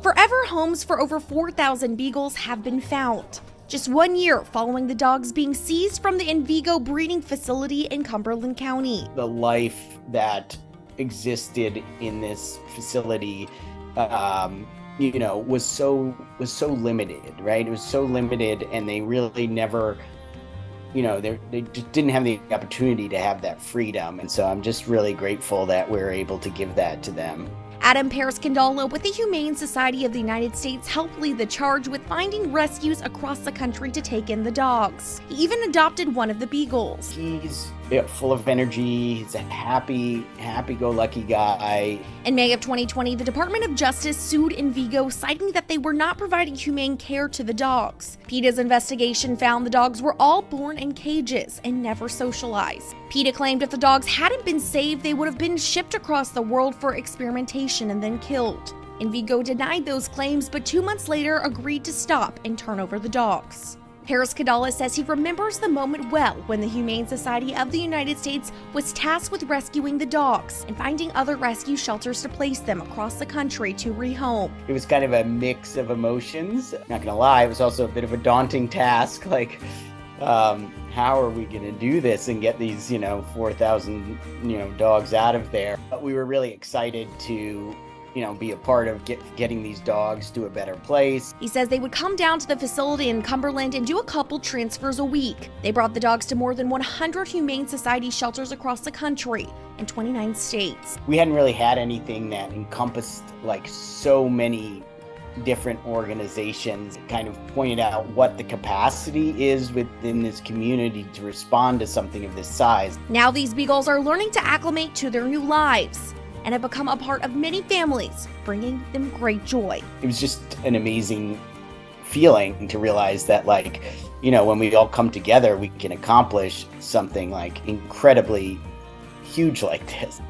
Forever homes for over 4,000 beagles have been found, just 1 year following the dogs being seized from the Envigo breeding facility in Cumberland County. The life that existed in this facility, was so limited, right? It was so limited, and they really never, they just didn't have the opportunity to have that freedom. And so I'm just really grateful that we're able to give that to them. Adam Periscandalo with the Humane Society of the United States helped lead the charge with finding rescues across the country to take in the dogs. He even adopted one of the beagles. He's full of energy. He's a happy-go-lucky guy. In May of 2020, the Department of Justice sued Envigo, citing that they were not providing humane care to the dogs. PETA's investigation found the dogs were all born in cages and never socialized. PETA claimed if the dogs hadn't been saved, they would have been shipped across the world for experimentation and then killed. Envigo denied those claims, but 2 months later agreed to stop and turn over the dogs. Periscandalo says he remembers the moment well when the Humane Society of the United States was tasked with rescuing the dogs and finding other rescue shelters to place them across the country to rehome. It was kind of a mix of emotions. Not gonna lie, it was also a bit of a daunting task. How are we gonna do this and get these, 4,000, dogs out of there? But we were really excited to be a part of getting these dogs to a better place. He says they would come down to the facility in Cumberland and do a couple transfers a week. They brought the dogs to more than 100 Humane Society shelters across the country in 29 states. We hadn't really had anything that encompassed so many different organizations. It kind of pointed out what the capacity is within this community to respond to something of this size. Now these beagles are learning to acclimate to their new lives and have become a part of many families, bringing them great joy. It was just an amazing feeling to realize that, when we all come together, we can accomplish something incredibly huge like this.